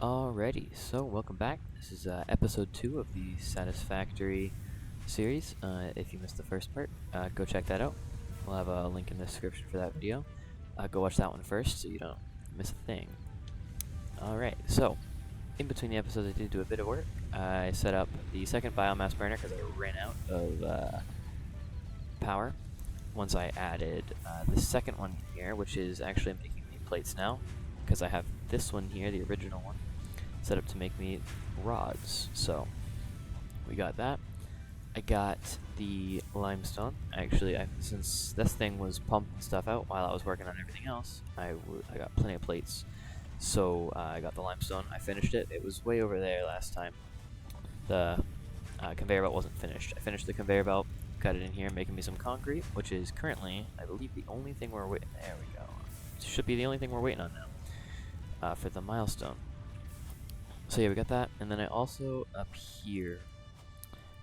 Alrighty, so welcome back. This is episode 2 of the Satisfactory series. If you missed the first part, go check that out. We'll have a link in the description for that video. Go watch that one first so you don't miss a thing. Alright, so in between the episodes I did do a bit of work. I set up the second biomass burner because I ran out of power. Once I added the second one here, which is actually making me plates now, because I have this one here, the original one, set up to make me rods. So we got that. I got the limestone. Actually, since this thing was pumping stuff out while I was working on everything else, I got plenty of plates. So I got the limestone. I finished it. It was way over there last time. The conveyor belt wasn't finished. I finished the conveyor belt, got it in here, making me some concrete, which is currently, I believe, the only thing we're waiting. There we go. Should be the only thing we're waiting on now for the milestone. So yeah, we got that, and then I also up here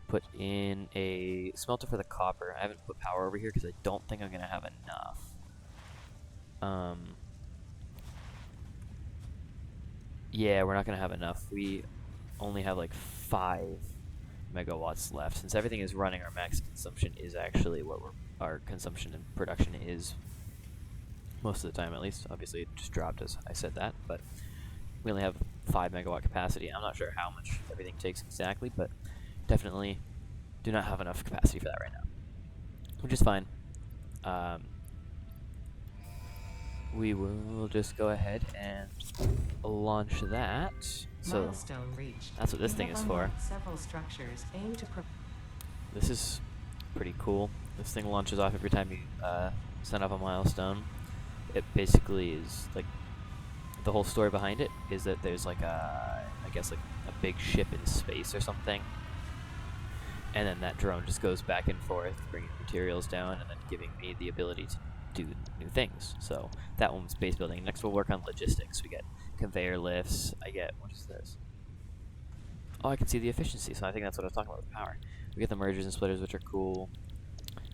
put in a smelter for the copper. I haven't put power over here because I don't think I'm gonna have enough. Yeah, we're not gonna have enough. We only have like 5 megawatts left. Since everything is running, our max consumption is actually what our consumption and production is most of the time, at least. Obviously, it just dropped as I said that, but we only have 5 megawatt capacity. I'm not sure how much everything takes exactly, but definitely do not have enough capacity for that right now, which is fine. We will just go ahead and launch that. So Milestone reached. that's what this thing is for. Several structures aim to This is pretty cool. This thing launches off every time you send off a milestone. It basically is like, the whole story behind it is that there's like I guess like a big ship in space or something, and then that drone just goes back and forth bringing materials down and then giving me the ability to do new things. So that one's base building. Next we'll work on logistics. We get conveyor lifts. I get, what is this? Oh, I can see the efficiency, so I think that's what I was talking about with power. We get the mergers and splitters, which are cool.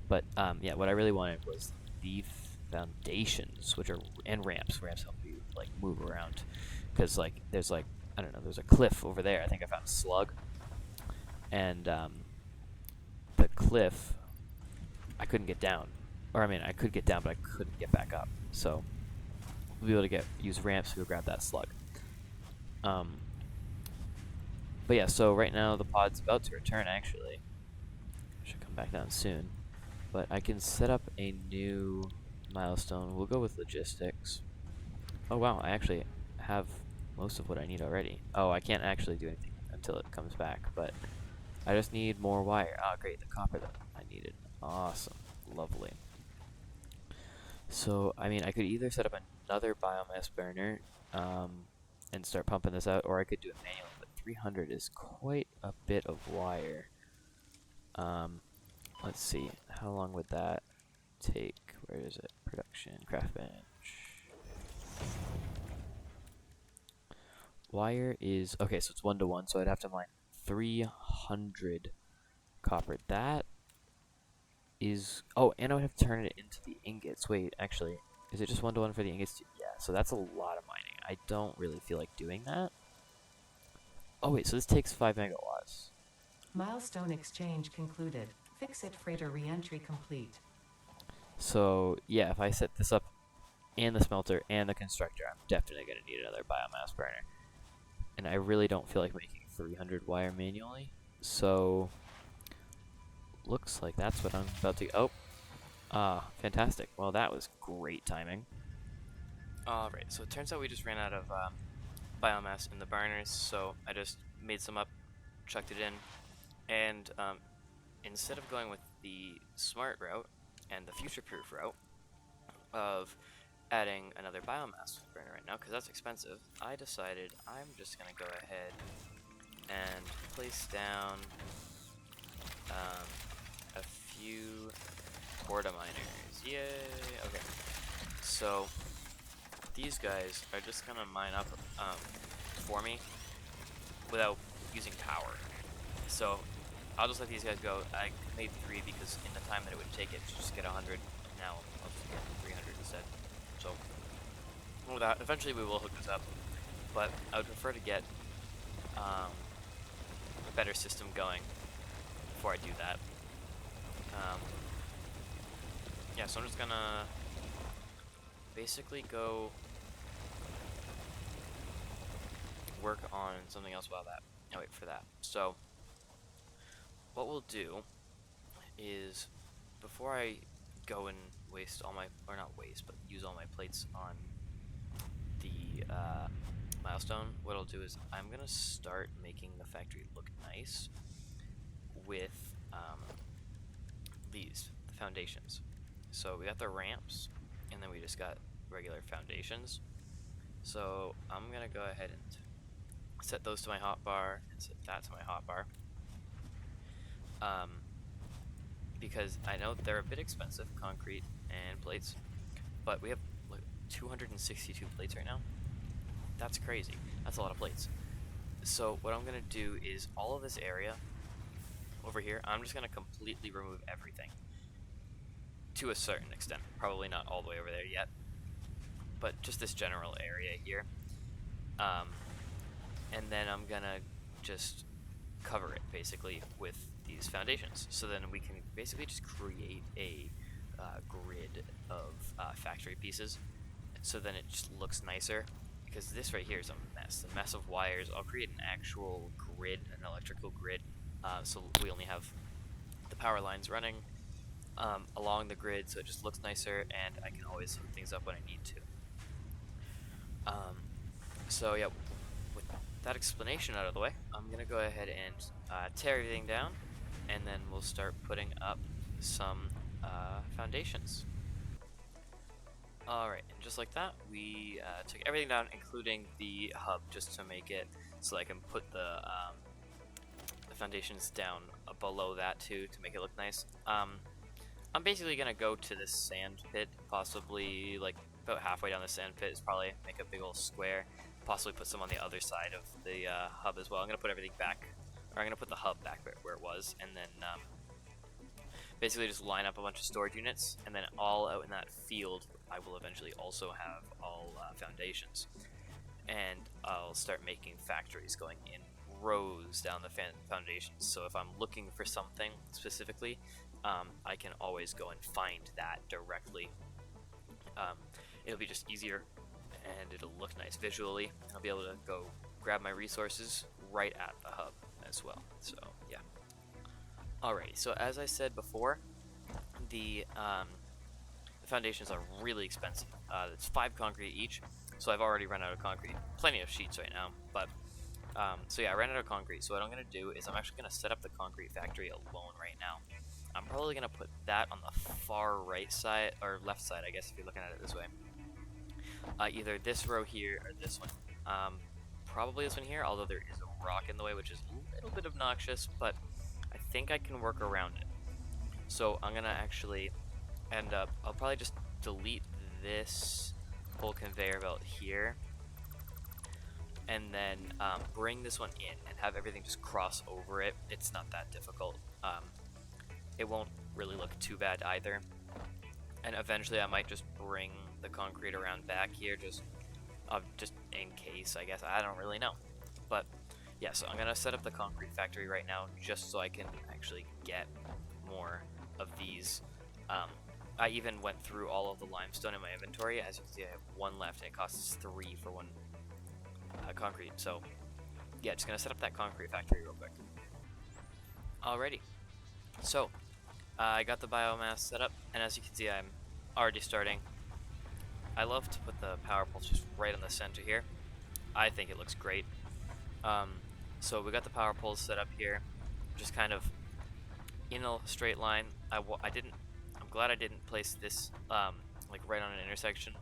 But yeah, what I really wanted was the foundations, which are, and ramps. Ramps help you like move around, because like there's like, I don't know, there's a cliff over there. I think I found a slug, and the cliff I couldn't get down, or I mean I could get down, but I couldn't get back up. So we'll be able to use ramps to go grab that slug. But yeah, so right now the pod's about to return. Actually, should come back down soon. But I can set up a new milestone. We'll go with logistics. Oh wow, I actually have most of what I need already. Oh, I can't actually do anything until it comes back, but I just need more wire. Oh great, the copper that I needed. Awesome, lovely. So, I mean, I could either set up another biomass burner and start pumping this out, or I could do it manually, but 300 is quite a bit of wire. Let's see, how long would that take? Where is it? Production, craft bench. Wire is, okay, so it's 1-to-1, so I'd have to mine 300 copper. That is, oh, and I would have to turn it into the ingots. Wait, actually, is it just 1-to-1 for the ingots too? Yeah, so that's a lot of mining. I don't really feel like doing that. Oh wait, so this takes 5 megawatts. Milestone exchange concluded. Fix-it freighter re-entry complete. So yeah, if I set this up and the smelter and the constructor, I'm definitely going to need another biomass burner. And I really don't feel like making 300 wire manually. So looks like that's what I'm about to, oh, fantastic. Well, that was great timing. Alright, so it turns out we just ran out of biomass in the burners, so I just made some up, chucked it in, and instead of going with the smart route and the future-proof route of adding another biomass burner right now, because that's expensive, I decided I'm just going to go ahead and place down a few porta miners. Yay! Okay, so these guys are just going to mine up for me without using power. So I'll just let these guys go. I made 3 because in the time that it would take it to just get 100, now I'll just get 300 instead. So with that, eventually we will hook this up but I would prefer to get a better system going before I do that. Yeah, so I'm just gonna basically go work on something else while that. I wait for that. So what we'll do is, before I go and waste all my, or not waste, but use all my plates on the milestone, what I'll do is I'm gonna start making the factory look nice with these, the foundations. So we got the ramps, and then we just got regular foundations. So I'm gonna go ahead and set those to my hotbar and set that to my hotbar. Because I know they're a bit expensive, concrete and plates, but we have like 262 plates right now. That's crazy. That's a lot of plates. So what I'm gonna do is all of this area over here, I'm just gonna completely remove everything to a certain extent. Probably not all the way over there yet, but just this general area here. And then I'm gonna just cover it basically with these foundations. So then we can basically just create a grid of factory pieces. So then it just looks nicer. Because this right here is a mess of wires. I'll create an actual grid, an electrical grid, so we only have the power lines running along the grid, so it just looks nicer, and I can always hook things up when I need to. So yeah, with that explanation out of the way, I'm gonna go ahead and tear everything down, and then we'll start putting up some foundations. Alright, and just like that, we took everything down, including the hub, just to make it so I can put the foundations down below that too, to make it look nice. I'm basically going to go to this sand pit, possibly like about halfway down the sand pit is probably make a big old square, possibly put some on the other side of the hub as well. I'm going to put everything back, or I'm going to put the hub back where it was, and then basically just line up a bunch of storage units, and then all out in that field I will eventually also have all foundations. And I'll start making factories going in rows down the foundations. So if I'm looking for something specifically, I can always go and find that directly. It'll be just easier, and it'll look nice visually. I'll be able to go grab my resources right at the hub as well. So yeah. Alright, so as I said before, the foundations are really expensive. It's 5 concrete each, so I've already run out of concrete. Plenty of sheets right now, but so yeah, I ran out of concrete. So what I'm gonna do is I'm actually gonna set up the concrete factory alone right now. I'm probably gonna put that on the far right side, or left side, I guess, if you're looking at it this way. Either this row here or this one. Probably this one here, although there is a rock in the way, which is a little bit obnoxious, but I think I can work around it. So I'm gonna actually end up, I'll probably just delete this whole conveyor belt here, and then bring this one in and have everything just cross over it. It's not that difficult. It won't really look too bad either. And eventually I might just bring the concrete around back here, just in case, I guess. I don't really know. But yeah, so I'm gonna set up the concrete factory right now just so I can actually get more of these. I even went through all of the limestone in my inventory. As you can see, I have 1 left, and it costs 3 for 1 concrete. So yeah, just gonna set up that concrete factory real quick. Alrighty, so I got the biomass set up, and as you can see, I'm already starting. I love to put the power poles just right on the center here. I think it looks great. So we got the power poles set up here, just kind of in a straight line. I'm glad I didn't place this like right on an intersection.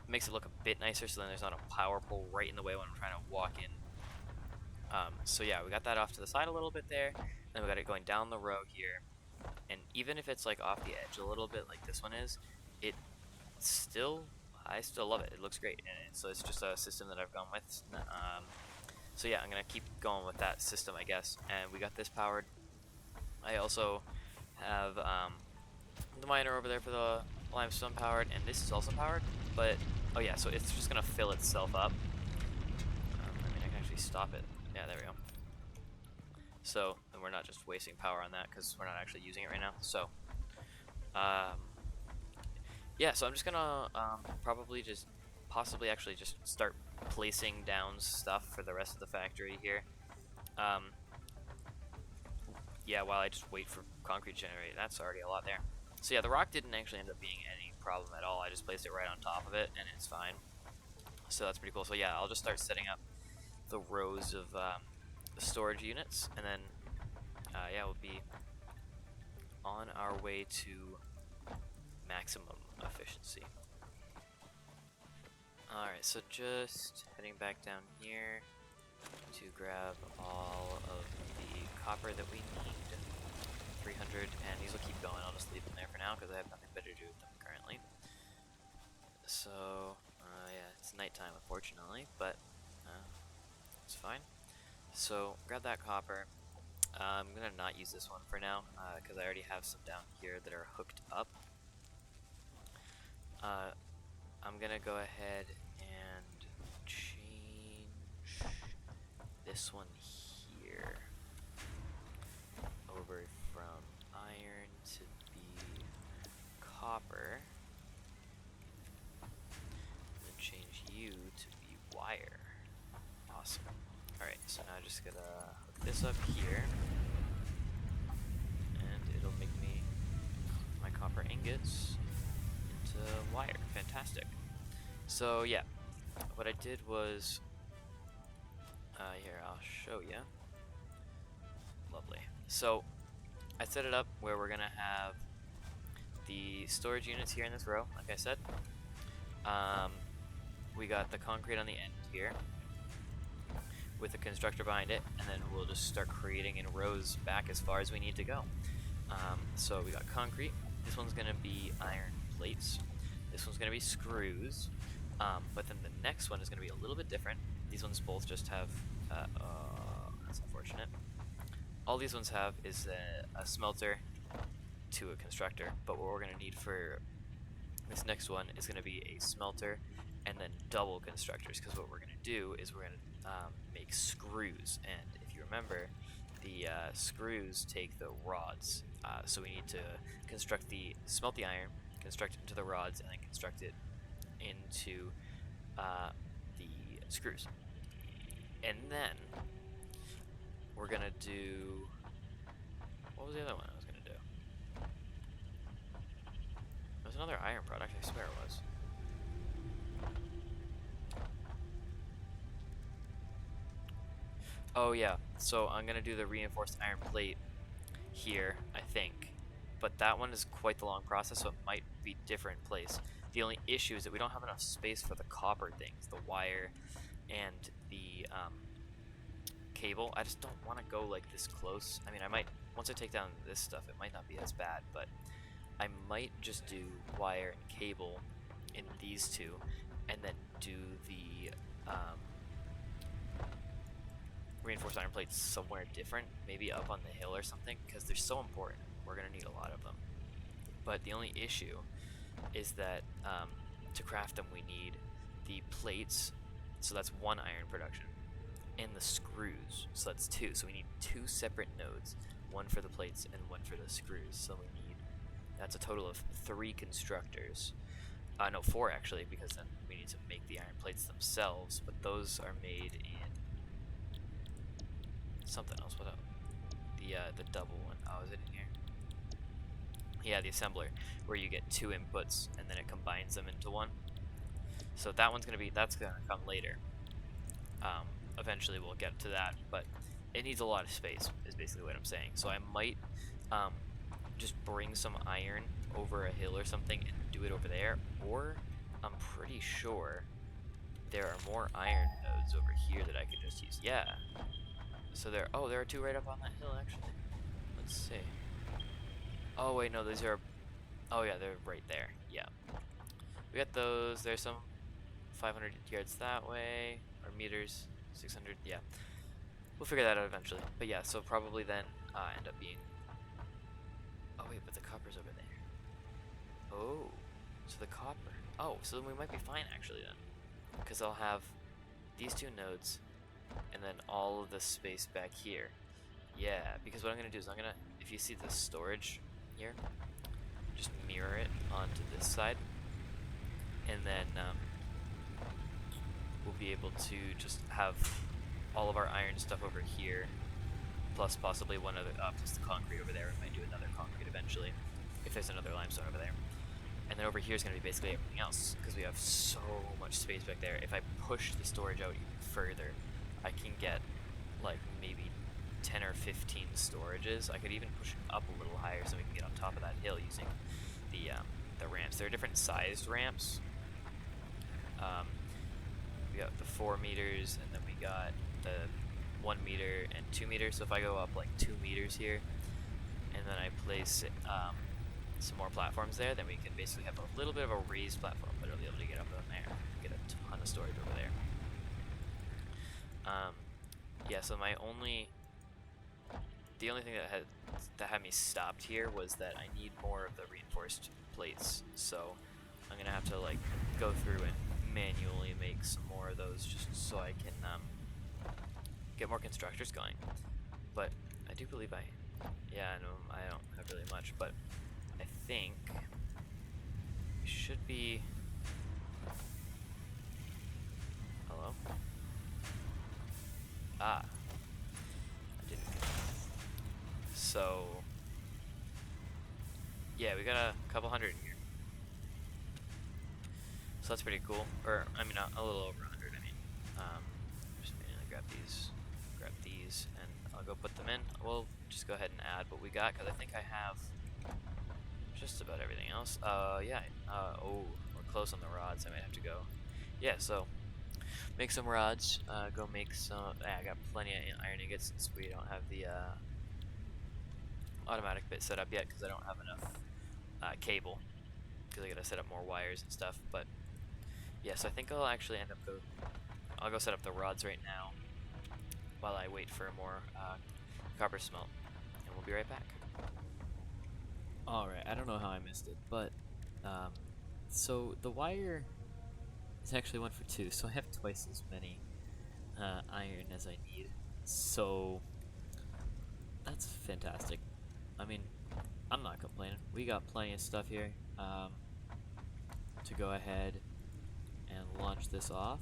Makes it look a bit nicer, so then there's not a power pole right in the way when I'm trying to walk in. So yeah, we got that off to the side a little bit there, and we got it going down the row here. And even if it's like off the edge a little bit, like this one is, I still love it. It looks great, and so it's just a system that I've gone with. So yeah, I'm gonna keep going with that system, I guess. And we got this powered. I also have the miner over there for the limestone powered, and this is also powered, but Oh yeah, so it's just gonna fill itself up. I mean, I can actually stop it. Yeah, there we go. So, and we're not just wasting power on that because we're not actually using it right now. So, yeah, so I'm just gonna probably just possibly actually just start placing down stuff for the rest of the factory here. Yeah, while I just wait for concrete to generate. That's already a lot there. So yeah, the rock didn't actually end up being any problem at all. I just placed it right on top of it, and it's fine. So that's pretty cool. So yeah, I'll just start setting up the rows of the storage units, and then yeah, we'll be on our way to maximum efficiency. Alright, so just heading back down here to grab all of the copper that we need. 300, and these will keep going. I'll just leave them there for now because I have nothing better to do with them currently. So, yeah, it's nighttime unfortunately, but it's fine. So, grab that copper. I'm gonna not use this one for now because I already have some down here that are hooked up. I'm gonna go ahead and change this one here over from iron to be copper, and then change you to be wire. Awesome. Alright, so now I'm just gonna hook this up here, and it'll make me my copper ingots into wire. Fantastic. So yeah, what I did was, here, I'll show you. Lovely. So I set it up where we're gonna have the storage units here in this row, like I said. We got the concrete on the end here with the constructor behind it, and then we'll just start creating in rows back as far as we need to go. So we got concrete. This one's gonna be iron plates. This one's gonna be screws. But then the next one is gonna be a little bit different. These ones both just have, that's unfortunate. All these ones have is a smelter to a constructor, but what we're going to need for this next one is going to be a smelter and then double constructors, because what we're going to do is we're going to make screws, and if you remember, the screws take the rods, so we need to smelt the iron, construct it into the rods, and then construct it into the screws. And then we're gonna do, what was the other one I was gonna do? There was another iron product, I swear it was. Oh yeah, so I'm gonna do the reinforced iron plate here, I think. But that one is quite the long process, so it might be different place. The only issue is that we don't have enough space for the copper things, the wire and the cable. I just don't want to go like this close. I mean, I might, once I take down this stuff, it might not be as bad, but I might just do wire and cable in these two, and then do the reinforced iron plates somewhere different, maybe up on the hill or something, because they're so important. We're going to need a lot of them. But the only issue is that to craft them we need the plates, so that's one iron production, and the screws, so that's two. So we need two separate nodes, one for the plates and one for the screws. So we need, that's a total of 3 constructors. No, 4 actually, because then we need to make the iron plates themselves, but those are made in something else. What else? The double one. Oh, is it in here? Yeah, the assembler, where you get 2 inputs and then it combines them into one. So that one's gonna be, that's gonna come later. Eventually we'll get to that, but it needs a lot of space, is basically what I'm saying. So I might just bring some iron over a hill or something and do it over there, or I'm pretty sure there are more iron nodes over here that I could just use. Yeah. So there, oh, there are 2 right up on that hill actually. Let's see. Oh wait, no, these are, oh yeah, they're right there. Yeah. We got those. There's some 500 yards that way, or meters, 600, yeah. We'll figure that out eventually. But yeah, so probably then end up being, oh wait, but the copper's over there. Oh, so the copper, Oh, so then we might be fine actually then. Because I'll have these two nodes and then all of the space back here. Yeah, because what I'm going to do is if you see the storage here, just mirror it onto this side. And then we'll be able to just have all of our iron stuff over here, plus possibly one other, plus the concrete over there. We might do another concrete eventually, if there's another limestone over there. And then over here is going to be basically everything else, because we have so much space back there. If I push the storage out even further, I can get like maybe 10 or 15 storages. I could even push it up a little higher so we can get on top of that hill using the ramps. There are different sized ramps. We got the 4 meters, and then we got the 1 meter and 2 meters. So if I go up like 2 meters here, and then I place some more platforms there, then we can basically have a little bit of a raised platform, but it'll be able to get up in there, get a ton of storage over there. Yeah, so the only thing that had me stopped here was that I need more of the reinforced plates. So I'm gonna have to like go through and manually make some more of those just so I can get more constructors going. But I do believe I don't have really much, but I think we should be. Hello? Ah. I didn't. So yeah, we got a couple hundred in here. So that's pretty cool. Or I mean, a little over 100. I mean, just manually grab these, and I'll go put them in. We'll just go ahead and add what we got, because I think I have just about everything else. Yeah. Oh, we're close on the rods. I might have to go. Yeah. So make some rods. Go make some. I got plenty of iron ingots since we don't have the automatic bit set up yet, because I don't have enough cable. Because I gotta set up more wires and stuff. But yeah, so I think I'll actually end up I'll go set up the rods right now while I wait for more copper smelt, and we'll be right back. Alright, I don't know how I missed it, but so the wire is actually 1 for 2, so I have twice as many iron as I need. So that's fantastic. I mean, I'm not complaining. We got plenty of stuff here to go ahead and launch this off.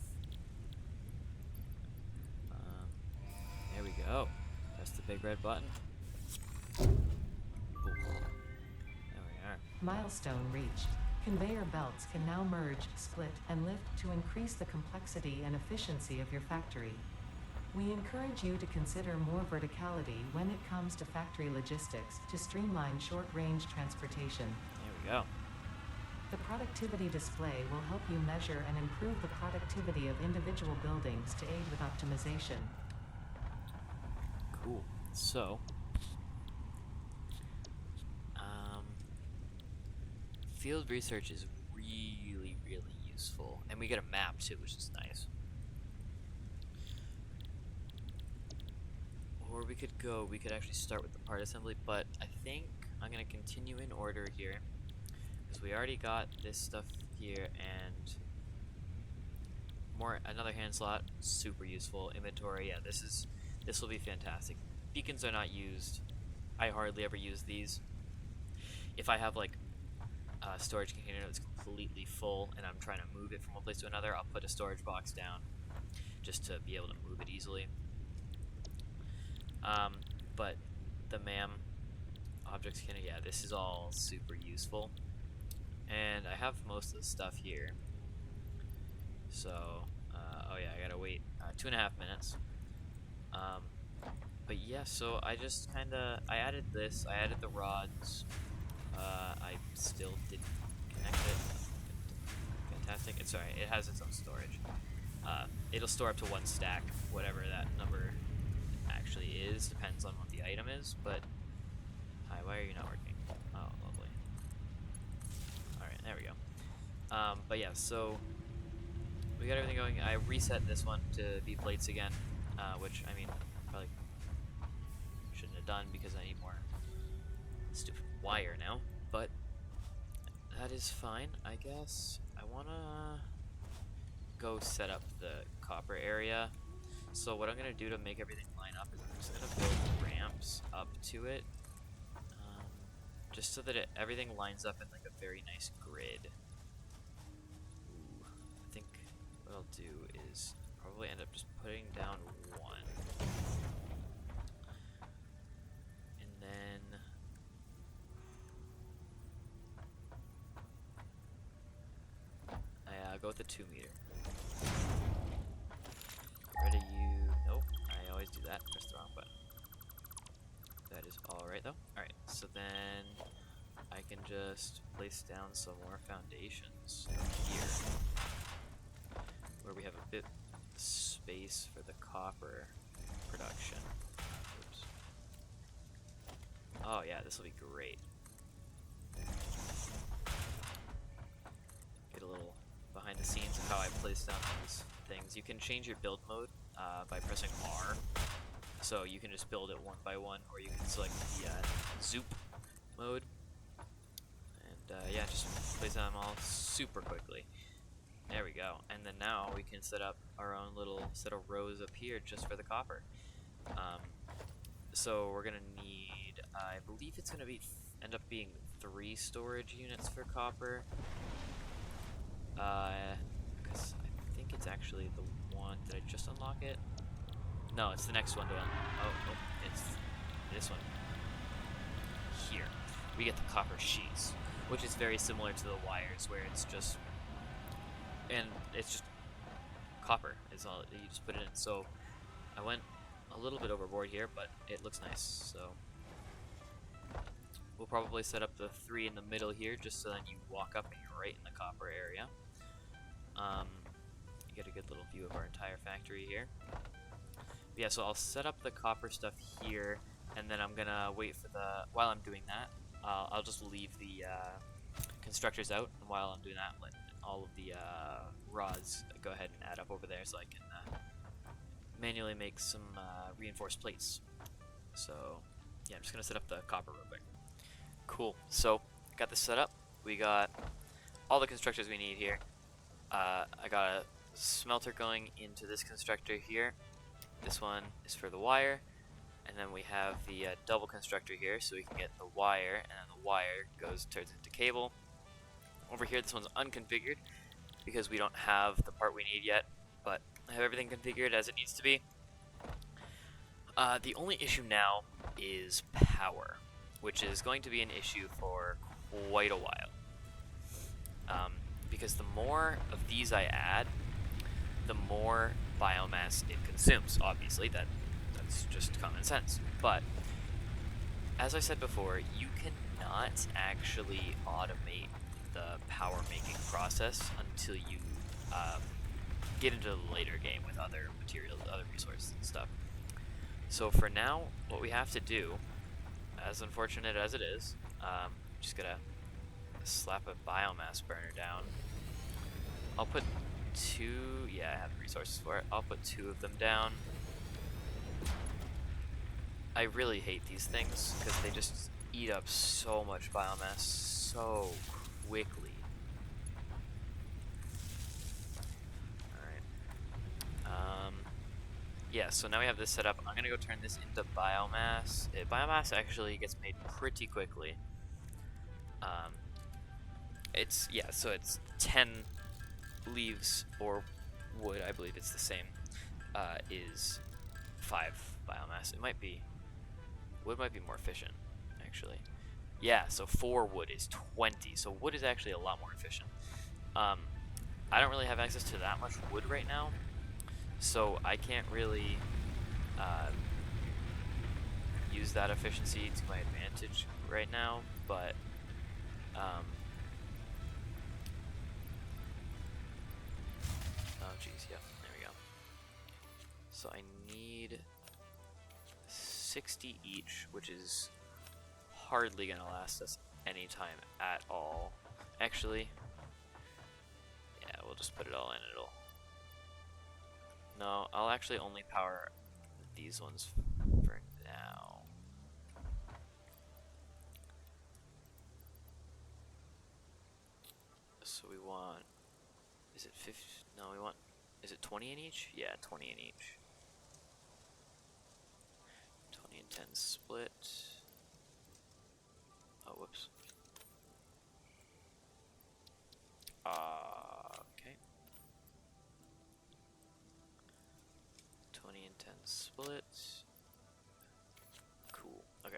There we go. Press the big red button. Ooh. There we are. Milestone reached. Conveyor belts can now merge, split, and lift to increase the complexity and efficiency of your factory. We encourage you to consider more verticality when it comes to factory logistics to streamline short-range transportation. There we go. The productivity display will help you measure and improve the productivity of individual buildings to aid with optimization. Cool. So, field research is really, really useful, and we get a map too, which is nice. Or we could actually start with the part assembly, but I think I'm gonna continue in order here, because we already got this stuff here, and another hand slot, super useful. Inventory, yeah, this will be fantastic. Beacons are not used. I hardly ever use these. If I have like a storage container that's completely full and I'm trying to move it from one place to another, I'll put a storage box down just to be able to move it easily. But the MAM objects container, yeah, this is all super useful. And I have most of the stuff here. So, oh yeah, I gotta wait 2.5 minutes. But yeah, so I just I added this, I added the rods. I still didn't connect it. Fantastic. It's alright, it has its own storage. It'll store up to 1 stack, whatever that number actually is, depends on what the item is, but... Hi, why are you not working? Oh, lovely. Alright, there we go. But yeah, so... we got everything going. I reset this one to be plates again, which, I mean, probably shouldn't have done because I need more stupid wire now, but that is fine, I guess. I wanna go set up the copper area. So what I'm gonna do to make everything line up is I'm just gonna build ramps up to it, just so that everything lines up in like a very nice grid. Ooh, I think what I'll do is probably end up just putting down one, and then I go with the 2 meter. Get rid of you. Nope, I always do that. Press the wrong button. That is alright though. Alright, so then I can just place down some more foundations here, where we have a bit of space for the copper production. Oops. Oh yeah, this will be great. Get a little behind the scenes of how I place down these things. You can change your build mode by pressing R. So you can just build it one by one, or you can select the zoop mode. And yeah, just place them all super quickly. There we go. And then now we can set up our own little set of rows up here just for the copper. So we're gonna need, I believe it's gonna be end up being 3 storage units for copper. Because I think it's actually the one. Did I just unlock it? No, it's the next one to oh, it's this one. Here. We get the copper sheets, which is very similar to the wires, where it's just copper is all you just put it in. So I went a little bit overboard here, but it looks nice. So we'll probably set up the 3 in the middle here, just so then you walk up and you're right in the copper area. You get a good little view of our entire factory here. Yeah, so I'll set up the copper stuff here, and then I'm gonna wait for the. While I'm doing that, I'll just leave the constructors out, and while I'm doing that, let all of the rods go ahead and add up over there, so I can manually make some reinforced plates. So yeah, I'm just gonna set up the copper real quick. Cool. So I got this set up. We got all the constructors we need here. I got a smelter going into this constructor here. This one is for the wire, and then we have the double constructor here, so we can get the wire, and then the wire turns into cable. Over here, this one's unconfigured because we don't have the part we need yet, but I have everything configured as it needs to be. The only issue now is power, which is going to be an issue for quite a while. Because the more of these I add, the more biomass it consumes. Obviously, that's just common sense. But as I said before, you cannot actually automate the power making process until you get into the later game with other materials, other resources and stuff. So for now, what we have to do, as unfortunate as it is, just gotta slap a biomass burner down. I'll put 2, yeah, I have the resources for it. I'll put 2 of them down. I really hate these things because they just eat up so much biomass so quickly. Alright. Yeah, so now we have this set up. I'm gonna go turn this into biomass. Biomass actually gets made pretty quickly. It's 10 leaves or wood, I believe it's the same, is 5 biomass. Wood might be more efficient, actually. Yeah, so 4 wood is 20, so wood is actually a lot more efficient. I don't really have access to that much wood right now, so I can't really use that efficiency to my advantage right now, but oh geez, yeah, there we go. So I need 60 each, which is hardly gonna last us any time at all. Actually, yeah, we'll just put it all in. No, I'll actually only power these ones for now. So we want Is it 50? No, we want. Is it 20 in each? Yeah, 20 in each. 20 and 10 split. Oh, whoops. Okay. 20 and 10 split. Cool. Okay.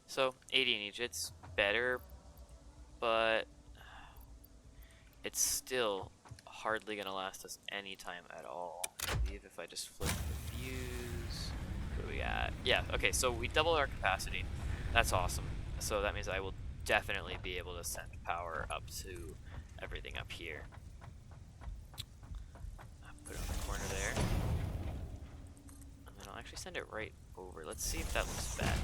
So 80 in each. It's better, but it's still hardly gonna last us any time at all. I believe if I just flip the fuse. What do we got? Yeah. Okay. So we double our capacity. That's awesome. So that means I will definitely be able to send power up to everything up here. I'll put it on the corner there. And then I'll actually send it right over. Let's see if that looks bad.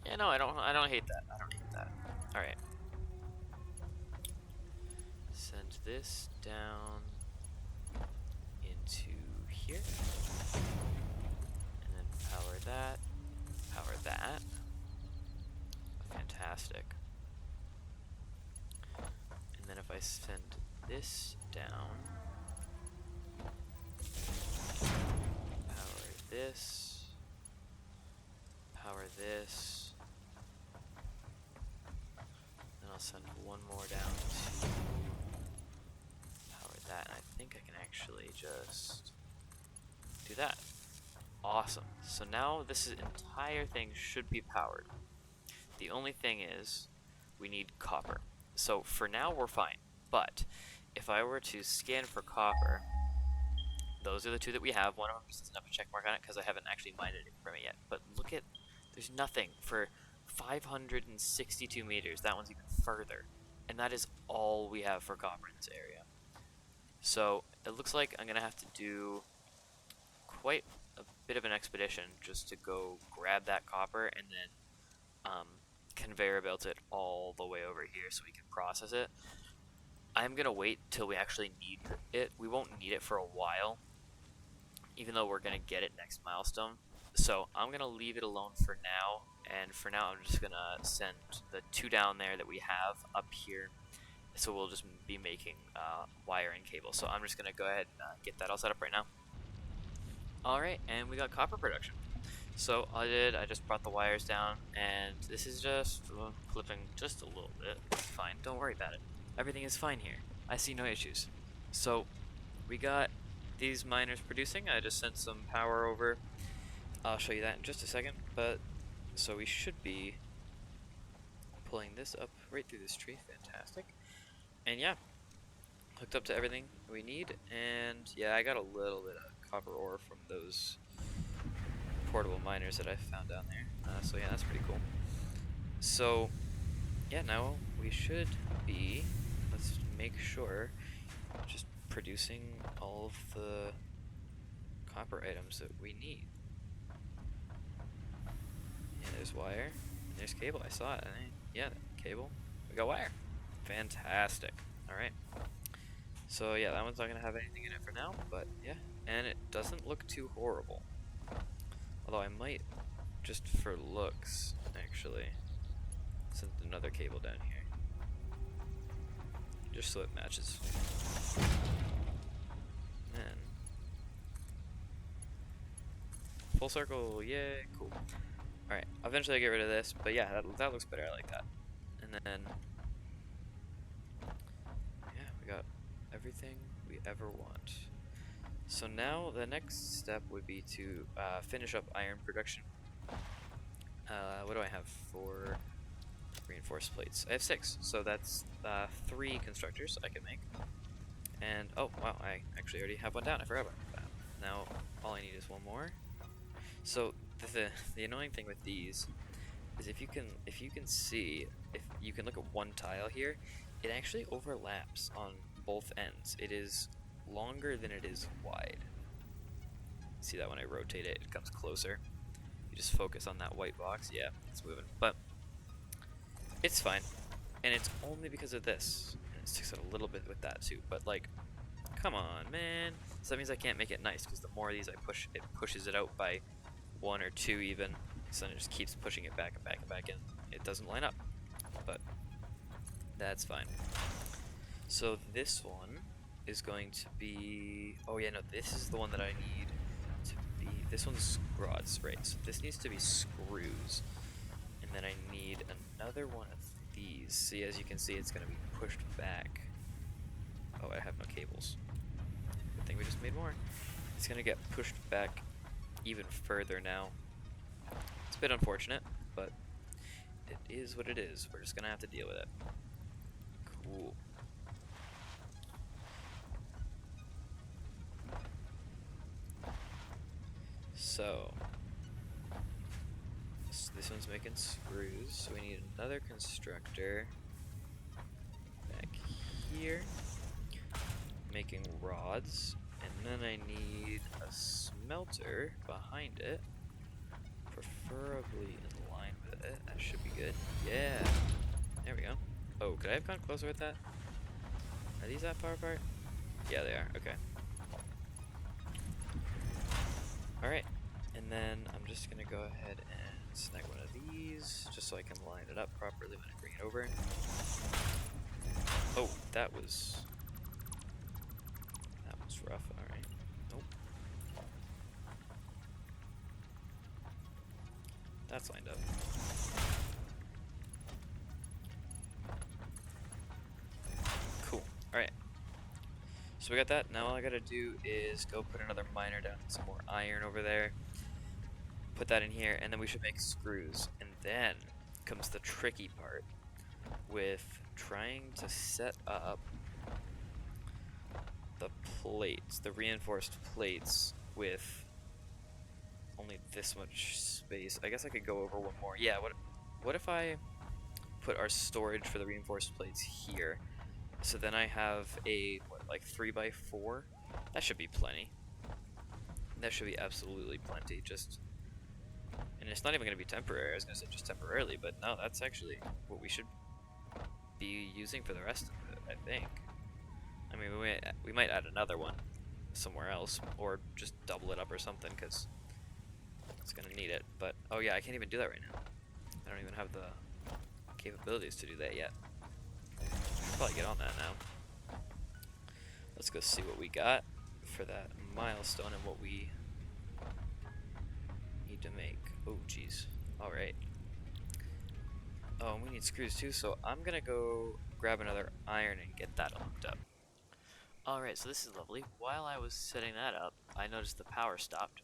Yeah, no, I don't hate that. I don't hate that. Alright. Send this down into here. And then power that. Power that. Fantastic. And then if I send this down, power this, power this, then I'll send one more down to power that, and I think I can actually just do that. Awesome. So now this entire thing should be powered. The only thing is we need copper. So for now we're fine, but if I were to scan for copper, those are the two that we have. One of them just doesn't have a check mark on it because I haven't actually mined it from it yet. But look at, there's nothing for 562 meters. That one's even further. And that is all we have for copper in this area. So it looks like I'm going to have to do quite a bit of an expedition just to go grab that copper and then conveyor belt it all the way over here so we can process it. I'm going to wait till we actually need it. We won't need it for a while, even though we're going to get it next milestone. So I'm going to leave it alone for now, and for now I'm just going to send the two down there that we have up here. So we'll just be making wire and cable. So I'm just going to go ahead and get that all set up right now. Alright, and we got copper production. So I just brought the wires down, and this is just clipping just a little bit. It's fine, don't worry about it. Everything is fine here. I see no issues. So we got these miners producing. I just sent some power over. I'll show you that in just a second. But so we should be pulling this up right through this tree. Fantastic. And yeah, hooked up to everything we need. And yeah, I got a little bit of copper ore from those portable miners that I found down there. So yeah, that's pretty cool. So yeah, now we should be, let's make sure, just producing all of the copper items that we need. Yeah, there's wire, and there's cable. I saw it. Yeah, cable. We got wire. Fantastic. Alright. So yeah, that one's not going to have anything in it for now, but yeah. And it doesn't look too horrible. Although I might, just for looks, actually, send another cable down here. Just so it matches. And then full circle, yay, cool. Alright, eventually I get rid of this, but yeah, that looks better, I like that. And then, yeah, we got everything we ever want. So now the next step would be to finish up iron production. What do I have for reinforced plates? I have 6, so that's 3 constructors I can make. And oh wow, I actually already have one down. I forgot about that. Now all I need is one more. So the annoying thing with these is if you can see, if you can look at one tile here, it actually overlaps on both ends. It is longer than it is wide. See that when I rotate it, it comes closer. You just focus on that white box. Yeah, it's moving, but it's fine. And it's only because of this. And it sticks out a little bit with that too. But like, come on, man. So that means I can't make it nice because the more of these I push, it pushes it out by 1 or 2 even. So then it just keeps pushing it back and back and back, and it doesn't line up. But that's fine. So this one, is going to be... Oh yeah, no, this is the one that I need to be... This one's rods, right? So this needs to be screws. And then I need another one of these. See, as you can see, it's going to be pushed back. Oh, I have no cables. Good thing we just made more. It's going to get pushed back even further now. It's a bit unfortunate, but it is what it is. We're just going to have to deal with it. Cool. So, this one's making screws, so we need another constructor back here, making rods, and then I need a smelter behind it, preferably in line with it. That should be good. Yeah, there we go. Oh, could I have gone closer with that? Are these that far apart? Yeah, they are. Okay. Alright, and then I'm just gonna go ahead and snag one of these, just so I can line it up properly when I bring it over. Oh, that was rough. Alright. Nope. That's lined up. Cool. Alright. So we got that. Now all I gotta do is go put another miner down, some more iron over there, put that in here, and then we should make screws. And then comes the tricky part with trying to set up the plates, the reinforced plates, with only this much space. I guess I could go over one more. Yeah, what if I put our storage for the reinforced plates here? So then I have a, what, like 3x4? That should be plenty. That should be absolutely plenty. Just, and it's not even going to be temporary. I was going to say just temporarily, but no, that's actually what we should be using for the rest of it, I think. I mean, we might add another one somewhere else, or just double it up or something, because it's going to need it. But, oh yeah, I can't even do that right now. I don't even have the capabilities to do that yet. Should probably get on that now. Let's go see what we got for that milestone and what we need to make. Oh, jeez. Alright. Oh, and we need screws too, so I'm gonna go grab another iron and get that hooked up. Alright, so this is lovely. While I was setting that up, I noticed the power stopped,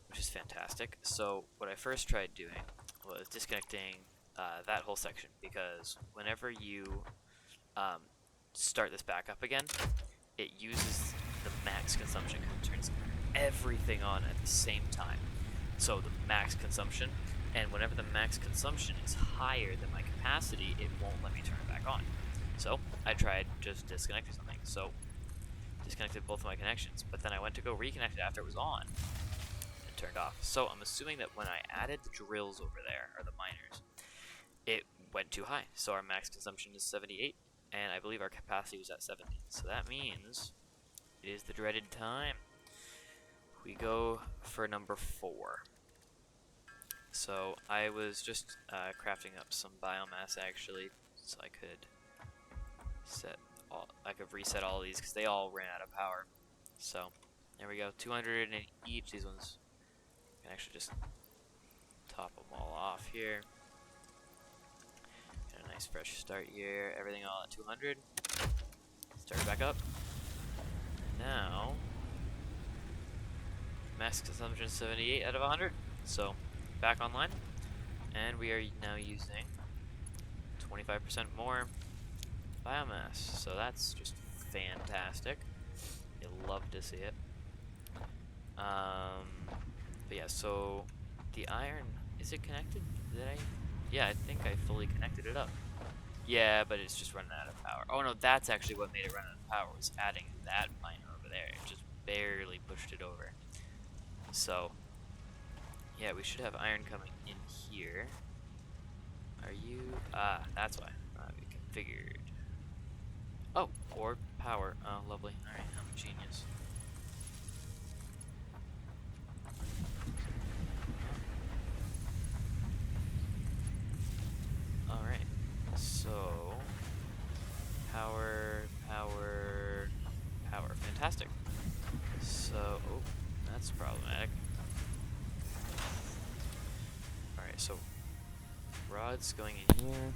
which is fantastic. So what I first tried doing was disconnecting that whole section, because whenever you start this back up again, it uses the max consumption and turns everything on at the same time. So the max consumption, and whenever the max consumption is higher than my capacity, it won't let me turn it back on. So I tried just disconnecting something. So disconnected both of my connections, but then I went to go reconnect it after it was on. It turned off. So I'm assuming that when I added the drills over there, or the miners, it went too high. So our max consumption is 78, and I believe our capacity was at 70. So that means it is the dreaded time. We go for number 4. So I was just crafting up some biomass actually, so I could reset all of these because they all ran out of power. So there we go, 200 in each. These ones I can actually just top them all off here. Get a nice fresh start here. Everything all at 200. Start it back up. Now max consumption 78 out of 100. So back online, and we are now using 25% more biomass. So that's just fantastic. You'll love to see it. But yeah, so the iron, is it connected? Yeah, I think I fully connected it up. Yeah, but it's just running out of power. Oh no, that's actually what made it run out of power, was adding that miner over there. It just barely pushed it over. So yeah, we should have iron coming in here. Are you? Ah, that's why. We configured. Oh, or power. Oh, lovely. Alright, I'm a genius. Alright, so power. so rods going in here,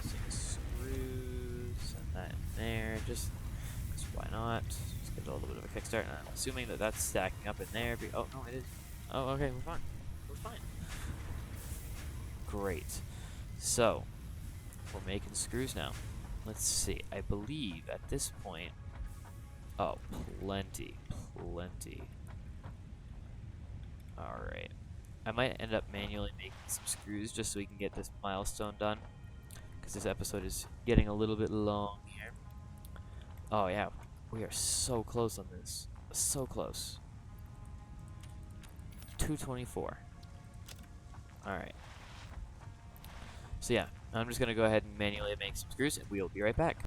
using screws, and that in there, just 'cause why not? Just get a little bit of a kickstart, and I'm assuming that that's stacking up in there. Oh, no, it is. Oh, okay, we're fine. We're fine. Great. So, we're making screws now. Let's see. I believe at this point... Oh, plenty. Alright. I might end up manually making some screws just so we can get this milestone done. Because this episode is getting a little bit long here. Oh, yeah. We are so close on this. So close. 224. Alright. So yeah, I'm just going to go ahead and manually make some screws, and we'll be right back.